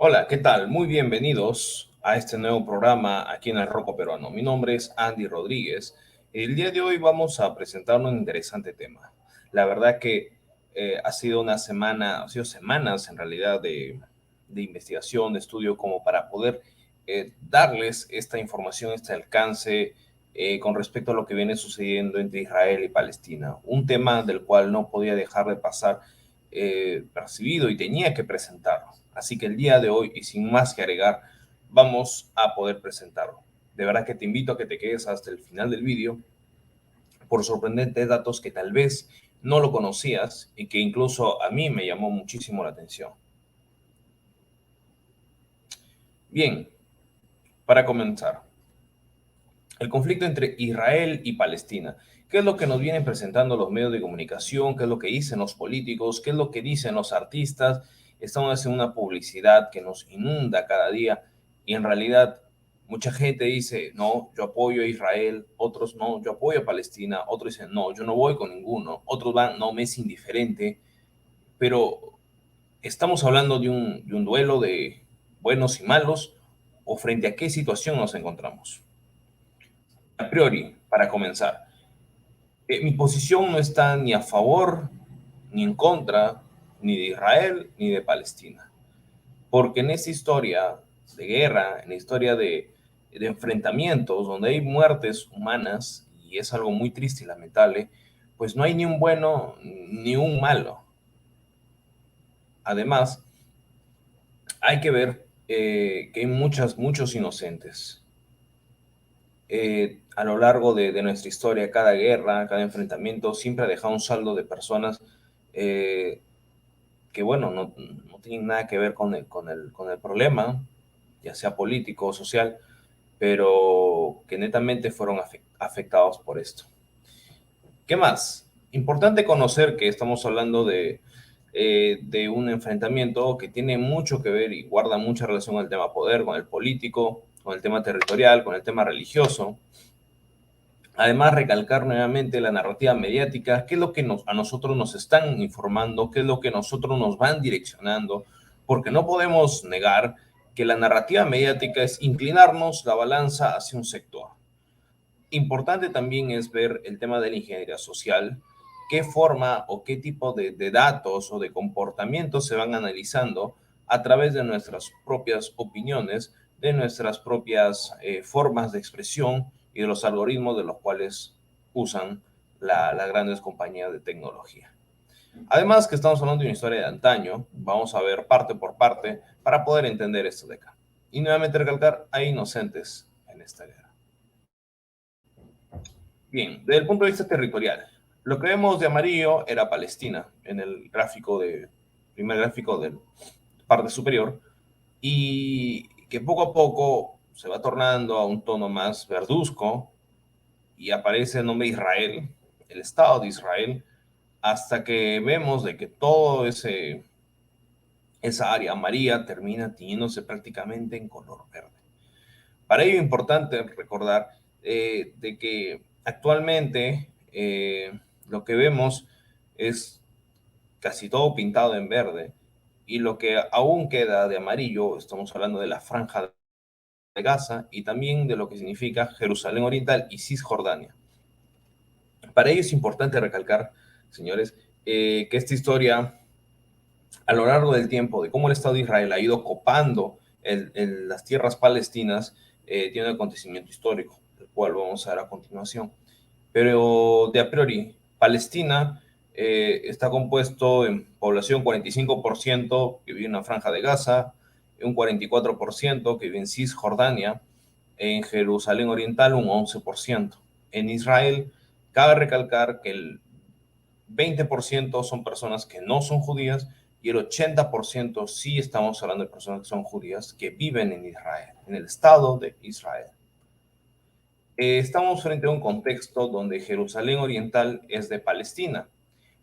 Hola, ¿qué tal? Muy bienvenidos a este nuevo programa aquí en el Roco Peruano. Mi nombre es Andy Rodríguez. El día de hoy vamos a presentar un interesante tema. La verdad que ha sido una semana, ha sido semanas en realidad de investigación, de estudio, como para poder darles esta información, este alcance con respecto a lo que viene sucediendo entre Israel y Palestina. Un tema del cual no podía dejar de pasar percibido y tenía que presentarlo. Así que el día de hoy, y sin más que agregar, vamos a poder presentarlo. De verdad que te invito a que te quedes hasta el final del vídeo por sorprendentes datos que tal vez no lo conocías y que incluso a mí me llamó muchísimo la atención. Bien, para comenzar, el conflicto entre Israel y Palestina. ¿Qué es lo que nos vienen presentando los medios de comunicación? ¿Qué es lo que dicen los políticos? ¿Qué es lo que dicen los artistas? Estamos haciendo una publicidad que nos inunda cada día y en realidad mucha gente dice, no, yo apoyo a Israel, otros no, yo apoyo a Palestina, otros dicen, no, yo no voy con ninguno, otros van, no, me es indiferente, pero estamos hablando de un duelo de buenos y malos o frente a qué situación nos encontramos. A priori, para comenzar, mi posición no está ni a favor ni en contra ni de Israel ni de Palestina, porque en esta historia de guerra, en la historia de enfrentamientos donde hay muertes humanas, y es algo muy triste y lamentable, pues no hay ni un bueno ni un malo. Además, hay que ver que hay muchos inocentes. A lo largo de nuestra historia, cada guerra, cada enfrentamiento siempre ha dejado un saldo de personas eh, que, bueno, no tienen nada que ver con el problema, ya sea político o social, pero que netamente fueron afectados por esto. ¿Qué más? Importante conocer que estamos hablando de un enfrentamiento que tiene mucho que ver y guarda mucha relación con el tema poder, con el político, con el tema territorial, con el tema religioso. Además, recalcar nuevamente la narrativa mediática, qué es lo que a nosotros nos están informando, qué es lo que nosotros nos van direccionando, porque no podemos negar que la narrativa mediática es inclinarnos la balanza hacia un sector. Importante también es ver el tema de la ingeniería social, qué forma o qué tipo de datos o de comportamientos se van analizando a través de nuestras propias opiniones, de nuestras propias formas de expresión y de los algoritmos de los cuales usan las grandes compañías de tecnología. Además que estamos hablando de una historia de antaño, vamos a ver parte por parte para poder entender esto de acá. Y nuevamente recalcar, hay inocentes en esta guerra. Bien, desde el punto de vista territorial, lo que vemos de amarillo era Palestina en el primer gráfico de parte superior, y que poco a poco se va tornando a un tono más verduzco y aparece el nombre Israel, el Estado de Israel, hasta que vemos de que esa área amarilla termina tiñéndose prácticamente en color verde. Para ello es importante recordar de que actualmente lo que vemos es casi todo pintado en verde y lo que aún queda de amarillo, estamos hablando de la franja de Gaza y también de lo que significa Jerusalén Oriental y Cisjordania. Para ello es importante recalcar, señores, que esta historia a lo largo del tiempo de cómo el Estado de Israel ha ido copando las tierras palestinas tiene un acontecimiento histórico, el cual vamos a ver a continuación. Pero de a priori, Palestina está compuesto en población 45% que vive en la franja de Gaza, un 44% que vive en Cisjordania, en Jerusalén Oriental un 11%. En Israel, cabe recalcar que el 20% son personas que no son judías y el 80% sí estamos hablando de personas que son judías que viven en Israel, en el Estado de Israel. Estamos frente a un contexto donde Jerusalén Oriental es de Palestina,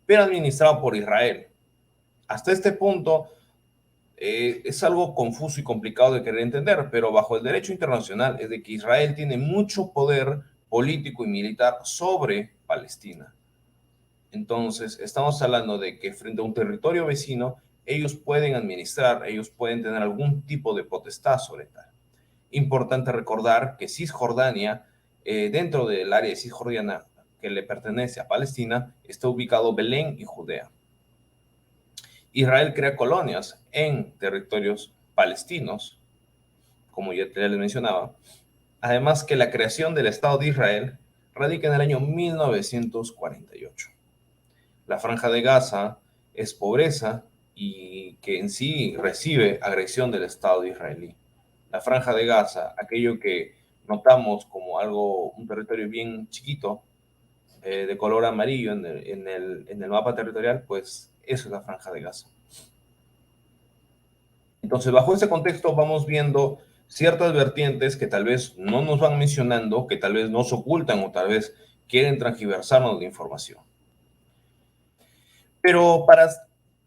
pero administrado por Israel. Hasta este punto es algo confuso y complicado de querer entender, pero bajo el derecho internacional es de que Israel tiene mucho poder político y militar sobre Palestina. Entonces, estamos hablando de que frente a un territorio vecino, ellos pueden administrar, ellos pueden tener algún tipo de potestad sobre tal. Importante recordar que Cisjordania, dentro del área de Cisjordania que le pertenece a Palestina, está ubicado Belén y Judea. Israel crea colonias en territorios palestinos, como ya les mencionaba. Además que la creación del Estado de Israel radica en el año 1948. La Franja de Gaza es pobreza y que en sí recibe agresión del Estado israelí. La Franja de Gaza, aquello que notamos como algo, un territorio bien chiquito, de color amarillo en el mapa territorial, pues eso es la Franja de Gaza. Entonces, bajo ese contexto vamos viendo ciertas vertientes que tal vez no nos van mencionando, que tal vez nos ocultan o tal vez quieren transgiversarnos de información. Pero para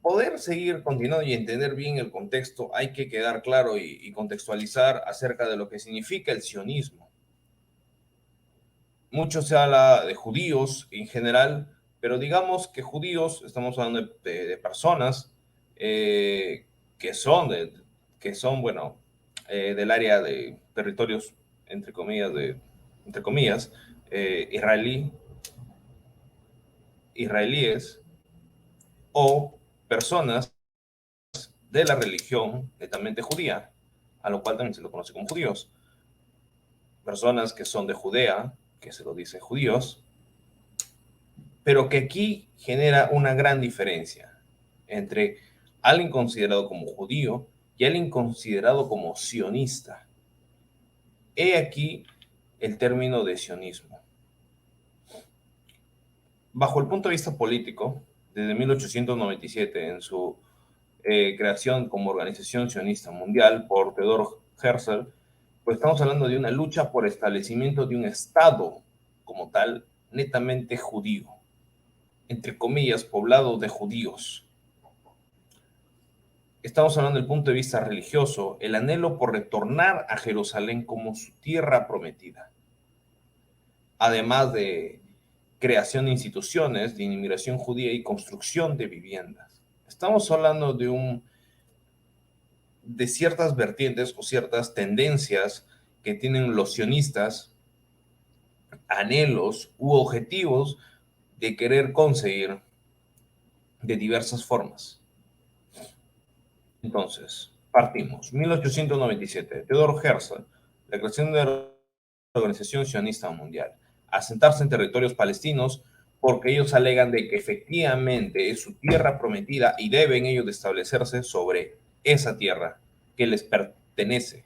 poder seguir continuando y entender bien el contexto, hay que quedar claro y contextualizar acerca de lo que significa el sionismo. Mucho se habla de judíos en general, pero digamos que judíos, estamos hablando de personas que son, bueno, del área de territorios, entre comillas, israelíes, o personas de la religión netamente judía, a lo cual también se lo conoce como judíos. Personas que son de Judea, que se lo dice judíos, pero que aquí genera una gran diferencia entre alguien considerado como judío y alguien considerado como sionista. He aquí el término de sionismo. Bajo el punto de vista político, desde 1897, en su creación como Organización Sionista Mundial por Theodor Herzl, pues estamos hablando de una lucha por establecimiento de un Estado como tal, netamente judío, entre comillas, poblado de judíos. Estamos hablando del punto de vista religioso, el anhelo por retornar a Jerusalén como su tierra prometida, además de creación de instituciones de inmigración judía y construcción de viviendas. Estamos hablando de ciertas vertientes o ciertas tendencias que tienen los sionistas, anhelos u objetivos de querer conseguir de diversas formas. Entonces, partimos. 1897, Theodor Herzl, la creación de la Organización Sionista Mundial, asentarse en territorios palestinos porque ellos alegan de que efectivamente es su tierra prometida y deben ellos de establecerse sobre esa tierra que les pertenece.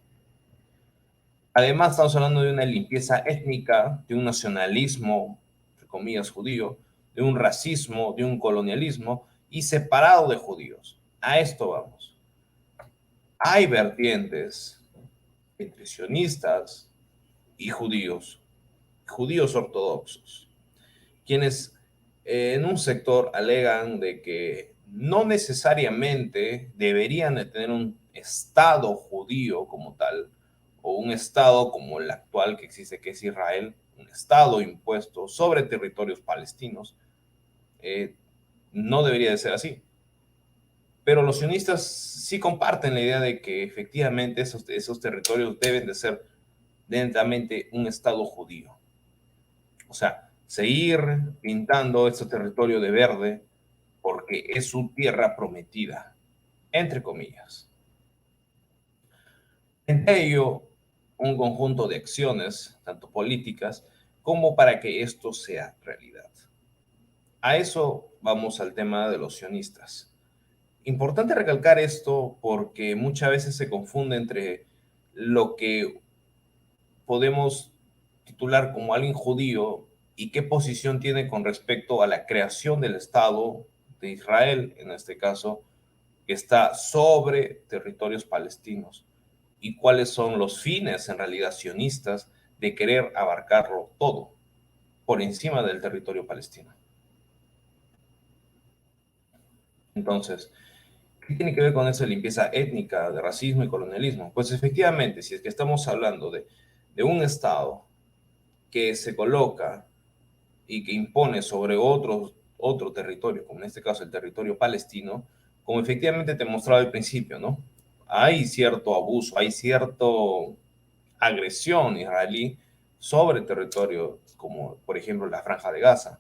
Además, estamos hablando de una limpieza étnica, de un nacionalismo, entre comillas, judío, de un racismo, de un colonialismo y separado de judíos. A esto vamos. Hay vertientes entre sionistas y judíos ortodoxos, quienes en un sector alegan de que no necesariamente deberían de tener un Estado judío como tal, o un Estado como el actual que existe, que es Israel, un Estado impuesto sobre territorios palestinos, no debería de ser así. Pero los sionistas sí comparten la idea de que efectivamente esos territorios deben de ser netamente un Estado judío. O sea, seguir pintando este territorio de verde porque es su tierra prometida, entre comillas. Entre ello, un conjunto de acciones, tanto políticas, como para que esto sea realidad. A eso vamos al tema de los sionistas. Importante recalcar esto porque muchas veces se confunde entre lo que podemos titular como alguien judío y qué posición tiene con respecto a la creación del Estado de Israel, en este caso, que está sobre territorios palestinos, y cuáles son los fines en realidad sionistas de querer abarcarlo todo por encima del territorio palestino. Entonces, ¿qué tiene que ver con esa limpieza étnica, de racismo y colonialismo? Pues efectivamente, si es que estamos hablando de un Estado que se coloca y que impone sobre otro territorio, como en este caso el territorio palestino, como efectivamente te mostraba al principio, ¿no? Hay cierto abuso, hay cierta agresión israelí sobre territorio, como por ejemplo la Franja de Gaza,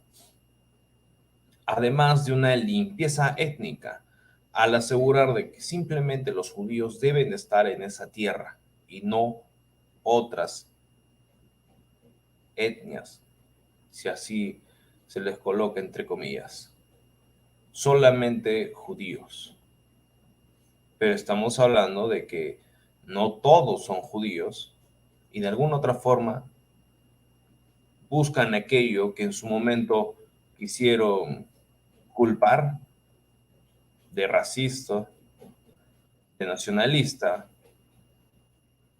además de una limpieza étnica, al asegurar de que simplemente los judíos deben estar en esa tierra y no otras etnias, si así se les coloca entre comillas, solamente judíos. Pero estamos hablando de que no todos son judíos y de alguna otra forma buscan aquello que en su momento quisieron culpar de racista, de nacionalista,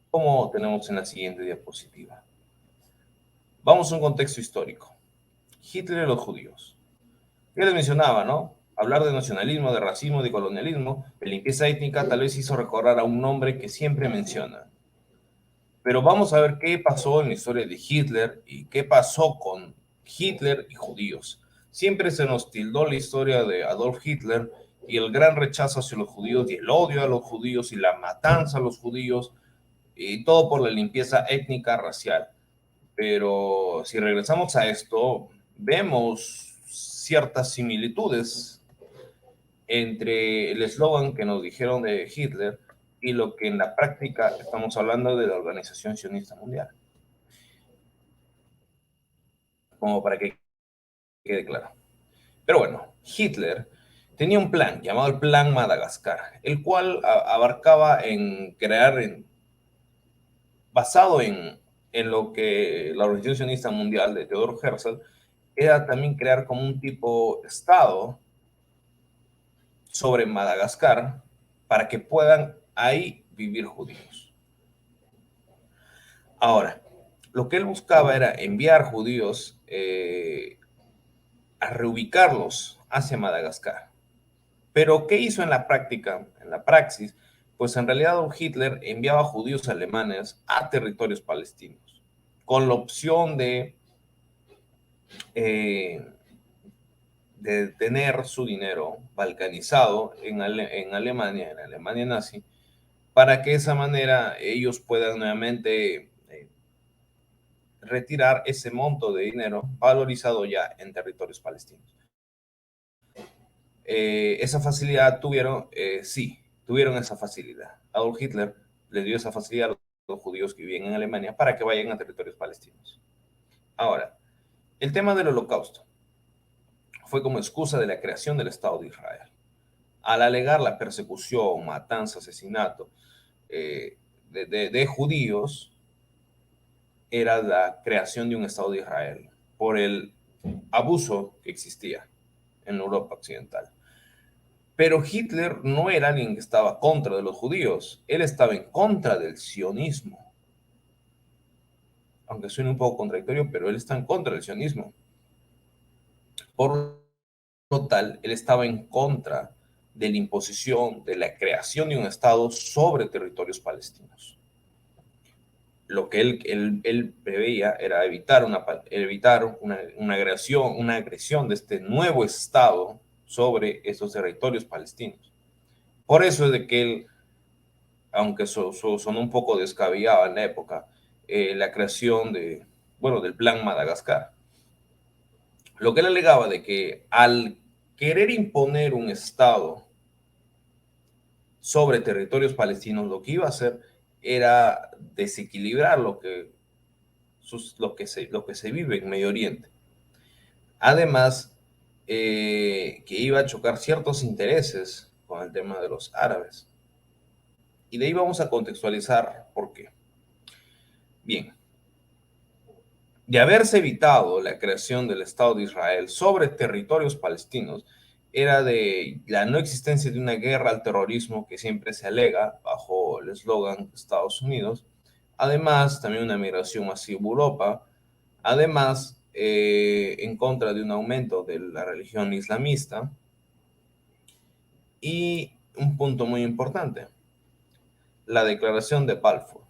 como tenemos en la siguiente diapositiva. Vamos a un contexto histórico. Hitler y los judíos. Ya les mencionaba, ¿no? Hablar de nacionalismo, de racismo, de colonialismo, de limpieza étnica, tal vez hizo recordar a un nombre que siempre menciona. Pero vamos a ver qué pasó en la historia de Hitler y qué pasó con Hitler y judíos. Siempre se nos tildó la historia de Adolf Hitler y el gran rechazo hacia los judíos y el odio a los judíos y la matanza a los judíos y todo por la limpieza étnica racial. Pero si regresamos a esto, vemos ciertas similitudes entre el eslogan que nos dijeron de Hitler y lo que en la práctica estamos hablando de la Organización Sionista Mundial. Como para que quede claro. Pero bueno, Hitler tenía un plan llamado el Plan Madagascar, el cual abarcaba en crear, basado en lo que la Organización Sionista Mundial de Theodor Herzl, era también crear como un tipo Estado sobre Madagascar para que puedan ahí vivir judíos. Ahora, lo que él buscaba era enviar judíos a reubicarlos hacia Madagascar. Pero, ¿qué hizo en la práctica, en la praxis? Pues en realidad Hitler enviaba judíos alemanes a territorios palestinos, con la opción eh, de tener su dinero balcanizado en Alemania, en Alemania nazi, para que de esa manera ellos puedan nuevamente retirar ese monto de dinero valorizado ya en territorios palestinos. Esa facilidad tuvieron, sí, tuvieron esa facilidad. Adolf Hitler le dio esa facilidad a los judíos que viven en Alemania para que vayan a territorios palestinos. Ahora, el tema del holocausto fue como excusa de la creación del Estado de Israel. Al alegar la persecución, matanza, asesinato de judíos, era la creación de un Estado de Israel por el abuso que existía en Europa Occidental. Pero Hitler no era alguien que estaba contra de los judíos, él estaba en contra del sionismo. Aunque suene un poco contradictorio, pero él está en contra del sionismo. Por lo tal, él estaba en contra de la imposición, de la creación de un Estado sobre territorios palestinos. Lo que él preveía era evitar una agresión de este nuevo Estado sobre esos territorios palestinos. Por eso es de que él, aunque sonó un poco descabellado en la época, la creación del Plan Madagascar. Lo que él alegaba de que al querer imponer un Estado sobre territorios palestinos, lo que iba a hacer era desequilibrar lo que se vive en Medio Oriente. Además, que iba a chocar ciertos intereses con el tema de los árabes. Y de ahí vamos a contextualizar por qué. Bien, de haberse evitado la creación del Estado de Israel sobre territorios palestinos, era de la no existencia de una guerra al terrorismo que siempre se alega bajo el eslogan de Estados Unidos, además también una migración masiva a Europa, además en contra de un aumento de la religión islamista y un punto muy importante, la declaración de Balfour,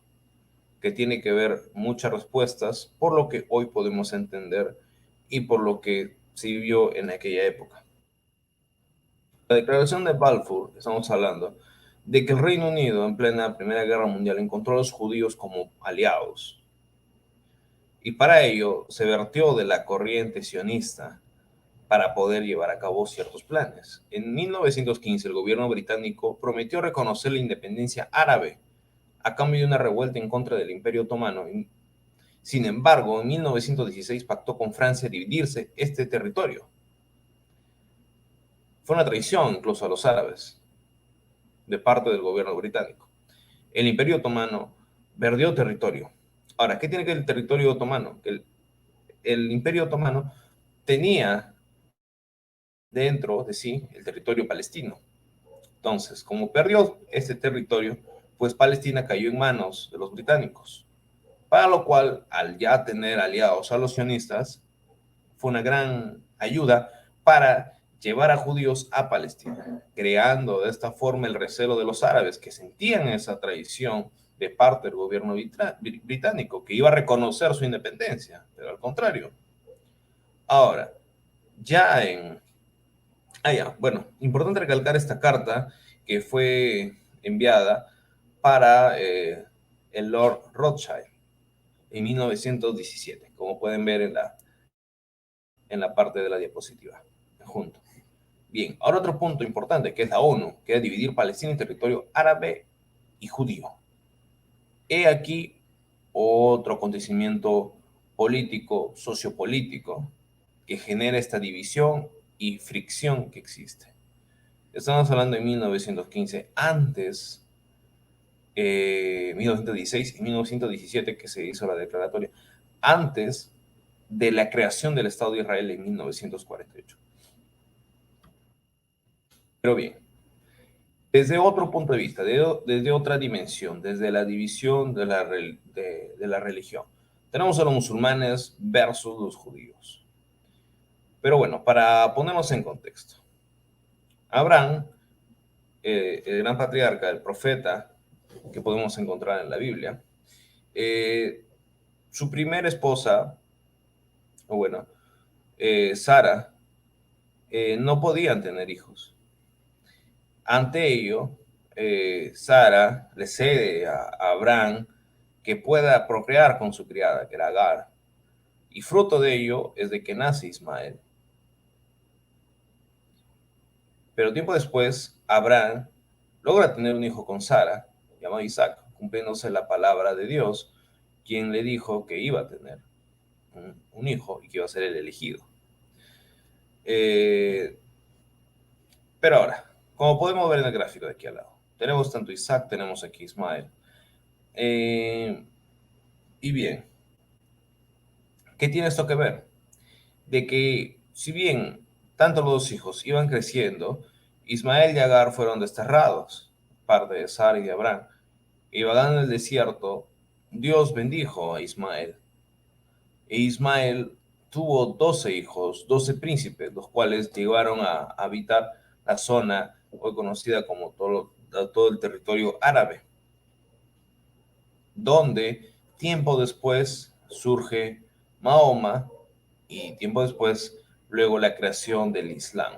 que tiene que ver muchas respuestas por lo que hoy podemos entender y por lo que se vivió en aquella época. La declaración de Balfour, estamos hablando, de que el Reino Unido en plena Primera Guerra Mundial encontró a los judíos como aliados. Y para ello se vertió de la corriente sionista para poder llevar a cabo ciertos planes. En 1915 el gobierno británico prometió reconocer la independencia árabe a cambio de una revuelta en contra del Imperio Otomano. Sin embargo, en 1916 pactó con Francia dividirse este territorio. Fue una traición incluso a los árabes de parte del gobierno británico. El Imperio Otomano perdió territorio. Ahora, ¿qué tiene que ver el territorio otomano? El Imperio Otomano tenía dentro de sí el territorio palestino. Entonces, como perdió este territorio, pues Palestina cayó en manos de los británicos. Para lo cual, al ya tener aliados a los sionistas, fue una gran ayuda para llevar a judíos a Palestina, creando de esta forma el recelo de los árabes que sentían esa traición de parte del gobierno británico, que iba a reconocer su independencia, pero al contrario. Ahora, ya en... bueno, importante recalcar esta carta que fue enviada para el Lord Rothschild en 1917, como pueden ver en la parte de la diapositiva, junto. Bien, ahora otro punto importante, que es la ONU, que es dividir Palestina en territorio árabe y judío. He aquí otro acontecimiento político, sociopolítico, que genera esta división y fricción que existe. Estamos hablando de 1915, antes, 1916 y 1917, que se hizo la declaratoria, antes de la creación del Estado de Israel en 1948. Pero bien, desde otro punto de vista, desde otra dimensión, desde la división de la religión, tenemos a los musulmanes versus los judíos. Pero bueno, para ponernos en contexto, Abraham, el gran patriarca, el profeta que podemos encontrar en la Biblia, su primera esposa, o bueno, Sara, no podían tener hijos. Ante ello, Sara le cede a Abraham que pueda procrear con su criada, que era Agar, y fruto de ello es de que nace Ismael. Pero tiempo después, Abraham logra tener un hijo con Sara, llamado Isaac, cumpliéndose la palabra de Dios, quien le dijo que iba a tener un hijo y que iba a ser el elegido. Pero ahora, como podemos ver en el gráfico de aquí al lado, tenemos tanto Isaac, tenemos aquí Ismael. Y bien, ¿qué tiene esto que ver? De que si bien tanto los dos hijos iban creciendo, Ismael y Agar fueron desterrados, parte de Sara y de Abraham, y vagando en el desierto, Dios bendijo a Ismael. E Ismael tuvo 12 hijos, 12 príncipes, los cuales llegaron a habitar la zona hoy conocida como todo el territorio árabe, donde tiempo después surge Mahoma y tiempo después luego la creación del Islam,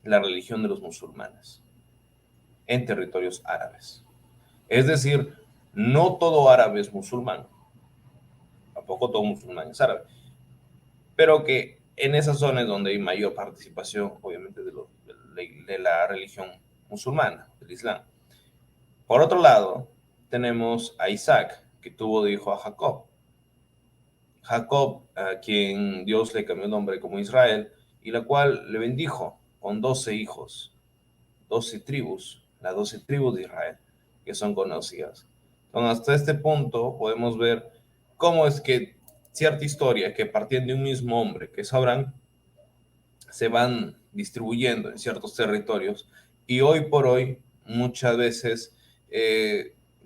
la religión de los musulmanes, en territorios árabes. Es decir, no todo árabe es musulmán, tampoco todo musulmán es árabe, pero que en esas zonas donde hay mayor participación, obviamente, de la religión musulmana, del Islam. Por otro lado, tenemos a Isaac, que tuvo de hijo a Jacob. Jacob, a quien Dios le cambió el nombre como Israel, y la cual le bendijo con 12 hijos, 12 tribus, las 12 tribus de Israel, que son conocidas. Entonces, hasta este punto podemos ver cómo es que cierta historia que partían de un mismo hombre, que es Abraham, se van distribuyendo en ciertos territorios y hoy por hoy muchas veces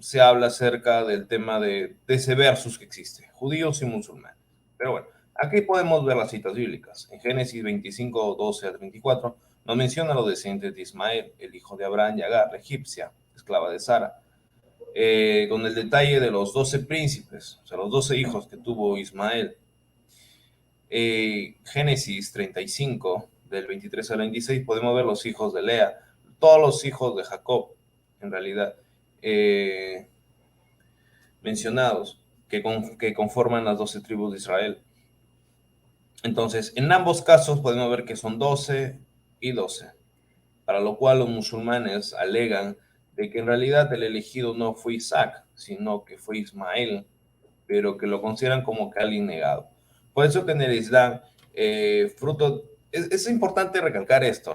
se habla acerca del tema de ese versus que existe, judíos y musulmanes. Pero bueno, aquí podemos ver las citas bíblicas. En Génesis 25, 12 al 24, nos menciona a los descendientes de Ismael, el hijo de Abraham y Agar, la egipcia, esclava de Sara, con el detalle de los 12 príncipes, o sea, los 12 hijos que tuvo Ismael. Génesis 35, del 23 al 26, podemos ver los hijos de Lea, todos los hijos de Jacob, en realidad, mencionados, que conforman las 12 tribus de Israel. Entonces, en ambos casos podemos ver que son 12 y 12, para lo cual los musulmanes alegan de que en realidad el elegido no fue Isaac, sino que fue Ismael, pero que lo consideran como que alguien negado. Por eso que en el Islam, fruto, es importante recalcar esto,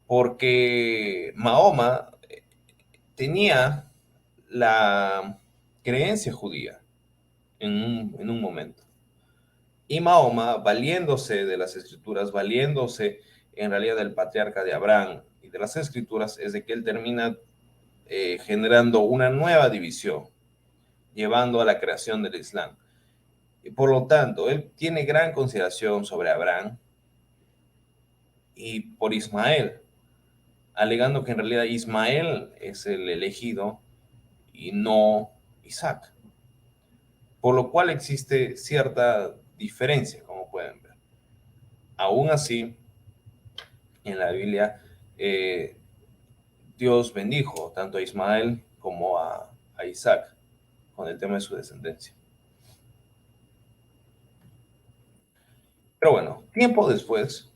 porque Mahoma tenía la creencia judía en un momento. Y Mahoma, valiéndose de las escrituras, valiéndose en realidad del patriarca de Abraham y de las escrituras, es de que él termina generando una nueva división, llevando a la creación del Islam. Y por lo tanto, él tiene gran consideración sobre Abraham y por Ismael, alegando que en realidad Ismael es el elegido y no Isaac. Por lo cual existe cierta diferencia, como pueden ver. Aún así, en la Biblia, Dios bendijo tanto a Ismael como a Isaac con el tema de su descendencia. Pero bueno, tiempo después,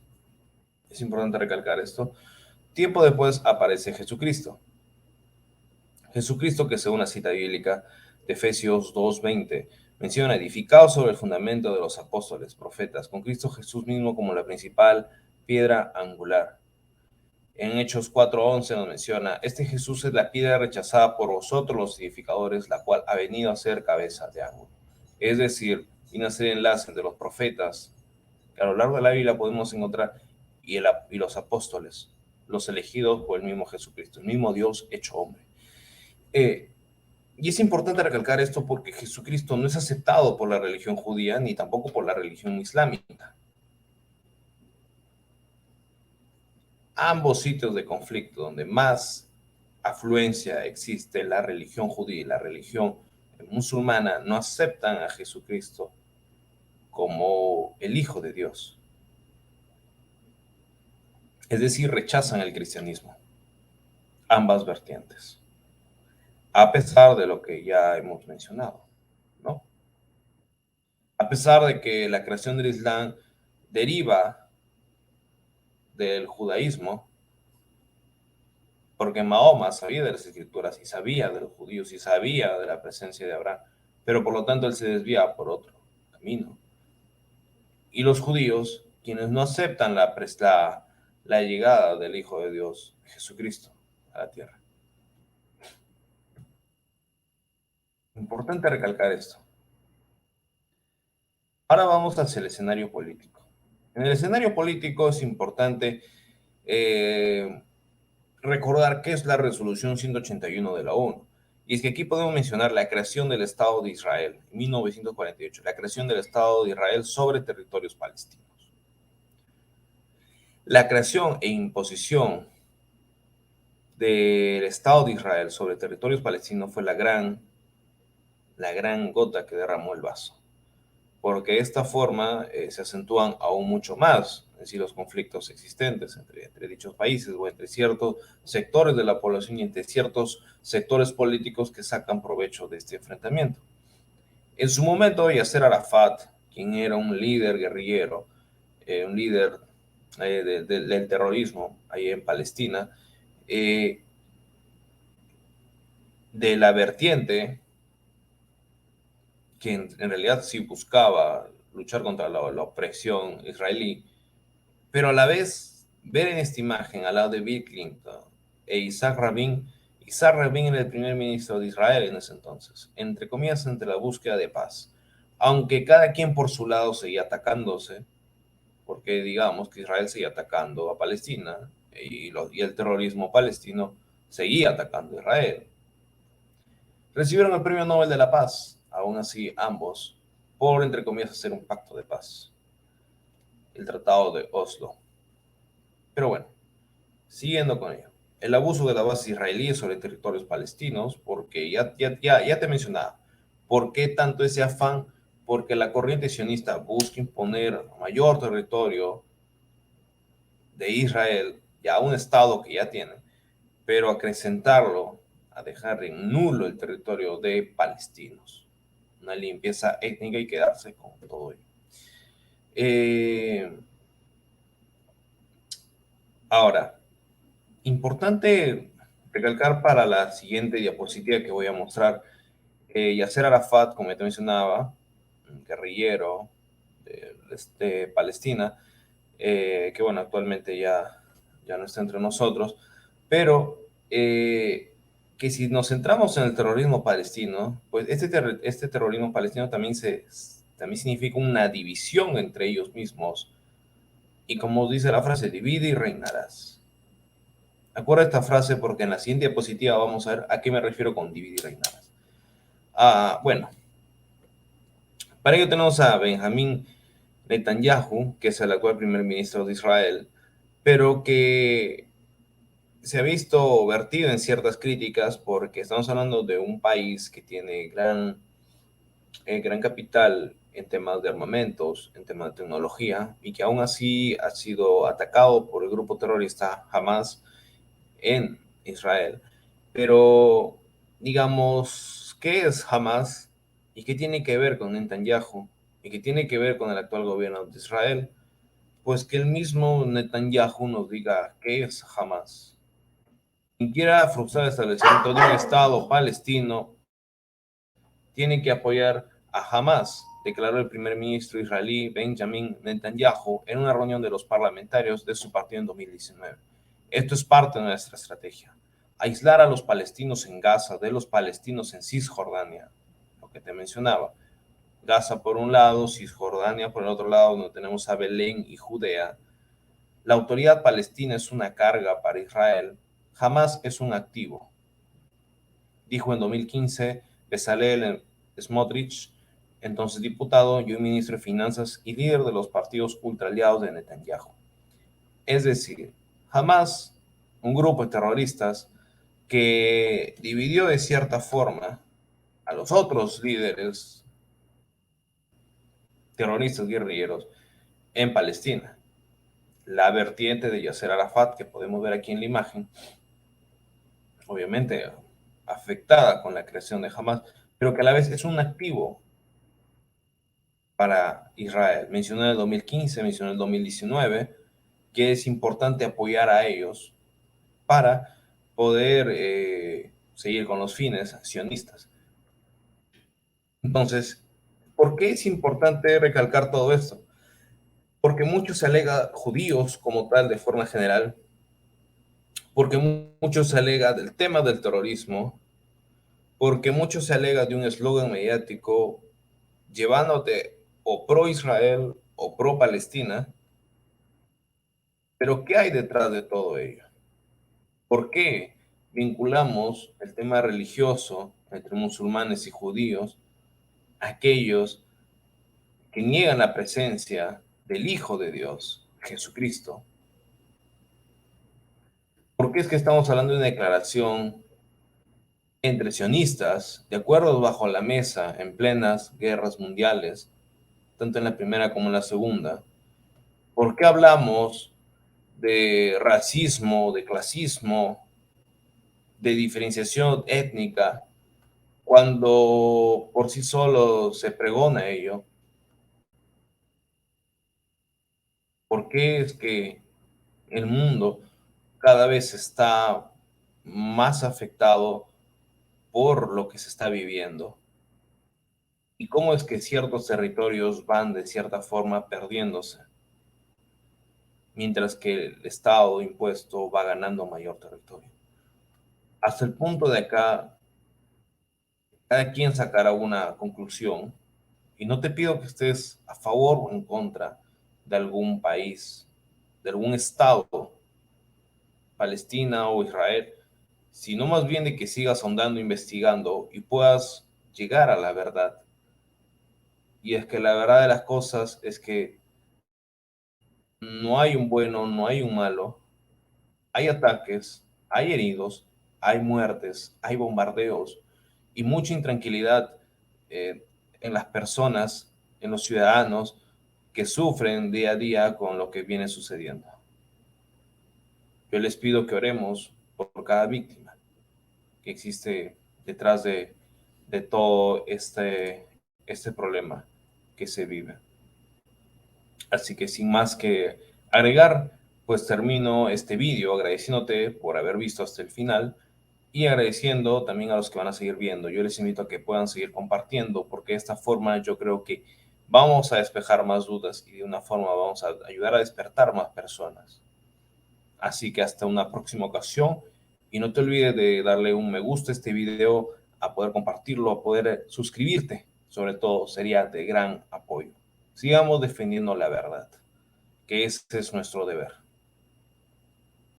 es importante recalcar esto, tiempo después aparece Jesucristo. Jesucristo que según la cita bíblica de Efesios 2:20 menciona edificado sobre el fundamento de los apóstoles, profetas, con Cristo Jesús mismo como la principal piedra angular. En Hechos 4:11 nos menciona, este Jesús es la piedra rechazada por vosotros los edificadores, la cual ha venido a ser cabeza de ángulo. Es decir, vino a ser enlace de los profetas, que a lo largo de la Biblia podemos encontrar, y los apóstoles, los elegidos por el mismo Jesucristo, el mismo Dios hecho hombre. Y es importante recalcar esto porque Jesucristo no es aceptado por la religión judía ni tampoco por la religión islámica. Ambos sitios de conflicto donde más afluencia existe la religión judía y la religión musulmana no aceptan a Jesucristo como el Hijo de Dios. Es decir, rechazan el cristianismo. Ambas vertientes. A pesar de lo que ya hemos mencionado, ¿no? A pesar de que la creación del Islam deriva del judaísmo, porque Mahoma sabía de las escrituras y sabía de los judíos y sabía de la presencia de Abraham, pero por lo tanto él se desvía por otro camino. Y los judíos, quienes no aceptan la llegada del Hijo de Dios, Jesucristo, a la tierra. Importante recalcar esto. Ahora vamos hacia el escenario político. En el escenario político es importante recordar qué es la resolución 181 de la ONU. Y es que aquí podemos mencionar la creación del Estado de Israel en 1948, la creación del Estado de Israel sobre territorios palestinos. La creación e imposición del Estado de Israel sobre territorios palestinos fue la gran gota que derramó el vaso, porque de esta forma se acentúan aún mucho más los conflictos existentes entre dichos países o entre ciertos sectores de la población y entre ciertos sectores políticos que sacan provecho de este enfrentamiento. En su momento, Yasser Arafat, quien era un líder guerrillero, un líder del terrorismo ahí en Palestina, de la vertiente que en realidad sí buscaba luchar contra la opresión israelí, pero a la vez ver en esta imagen al lado de Bill Clinton e Isaac Rabin era el primer ministro de Israel en ese entonces, entre comillas, entre la búsqueda de paz, aunque cada quien por su lado seguía atacándose, porque digamos que Israel seguía atacando a Palestina y el terrorismo palestino seguía atacando a Israel. Recibieron el Premio Nobel de la Paz, aún así ambos, por, entre comillas, hacer un pacto de paz, el Tratado de Oslo. Pero bueno, siguiendo con ello, el abuso de la base israelí sobre territorios palestinos, porque ya te mencionaba, ¿por qué tanto ese afán? Porque la corriente sionista busca imponer mayor territorio de Israel, ya un Estado que ya tiene, pero acrecentarlo, a dejar en nulo el territorio de palestinos. Una limpieza étnica y quedarse con todo ello. Eh, Ahora, importante recalcar para la siguiente diapositiva que voy a mostrar, Yasser Arafat, como ya te mencionaba, un guerrillero de Palestina, que bueno, actualmente ya no está entre nosotros, pero que si nos centramos en el terrorismo palestino, pues este terrorismo palestino también significa una división entre ellos mismos, y como dice la frase, divide y reinarás. Acuerda esta frase porque en la siguiente diapositiva vamos a ver a qué me refiero con dividir y reinarás. Bueno, para ello tenemos a Benjamín Netanyahu, que es el actual primer ministro de Israel, pero que se ha visto vertido en ciertas críticas porque estamos hablando de un país que tiene gran capital en temas de armamentos, en temas de tecnología, y que aún así ha sido atacado por el grupo terrorista Hamas en Israel. Pero, digamos, ¿qué es Hamas y qué tiene que ver con Netanyahu y qué tiene que ver con el actual gobierno de Israel? Pues que el mismo Netanyahu nos diga qué es Hamas. Quien quiera frustrar el establecimiento de un Estado palestino tiene que apoyar a Hamas, declaró el primer ministro israelí Benjamin Netanyahu en una reunión de los parlamentarios de su partido en 2019. Esto es parte de nuestra estrategia: aislar a los palestinos en Gaza de los palestinos en Cisjordania, lo que te mencionaba. Gaza por un lado, Cisjordania por el otro lado, donde tenemos a Belén y Judea. La autoridad palestina es una carga para Israel, Hamas es un activo, dijo en 2015 Bezalel Smotrich, entonces diputado y un ministro de Finanzas y líder de los partidos ultraaliados de Netanyahu. Es decir, Hamas, un grupo de terroristas que dividió de cierta forma a los otros líderes terroristas guerrilleros en Palestina. La vertiente de Yasser Arafat, que podemos ver aquí en la imagen, obviamente afectada con la creación de Hamas, pero que a la vez es un activo para Israel. Mencioné el 2015, mencioné el 2019, que es importante apoyar a ellos para poder seguir con los fines sionistas. Entonces, ¿por qué es importante recalcar todo esto? Porque mucho se alega judíos como tal de forma general, porque mucho se alega del tema del terrorismo, porque mucho se alega de un eslogan mediático llevándote o pro Israel o pro Palestina, pero ¿qué hay detrás de todo ello? ¿Por qué vinculamos el tema religioso entre musulmanes y judíos a aquellos que niegan la presencia del Hijo de Dios, Jesucristo? ¿Por qué es que estamos hablando de una declaración entre sionistas, de acuerdos bajo la mesa en plenas guerras mundiales, tanto en la primera como en la segunda? ¿Por qué hablamos de racismo, de clasismo, de diferenciación étnica, cuando por sí solo se pregona ello? ¿Por qué es que el mundo cada vez está más afectado por lo que se está viviendo? ¿Y cómo es que ciertos territorios van de cierta forma perdiéndose, mientras que el Estado impuesto va ganando mayor territorio? Hasta el punto de acá, cada quien sacará una conclusión, y no te pido que estés a favor o en contra de algún país, de algún Estado, Palestina o Israel, sino más bien de que sigas ahondando, investigando y puedas llegar a la verdad. Y es que la verdad de las cosas es que no hay un bueno, no hay un malo, hay ataques, hay heridos, hay muertes, hay bombardeos y mucha intranquilidad eh, en las personas, en los ciudadanos que sufren día a día con lo que viene sucediendo. Yo les pido que oremos por cada víctima que existe detrás de todo este problema que se vive. Así que sin más que agregar, pues termino este vídeo agradeciéndote por haber visto hasta el final y agradeciendo también a los que van a seguir viendo. Yo les invito a que puedan seguir compartiendo porque de esta forma yo creo que vamos a despejar más dudas y de una forma vamos a ayudar a despertar más personas. Así que hasta una próxima ocasión y no te olvides de darle un me gusta a este video, a poder compartirlo, a poder suscribirte. Sobre todo sería de gran apoyo. Sigamos defendiendo la verdad, que ese es nuestro deber.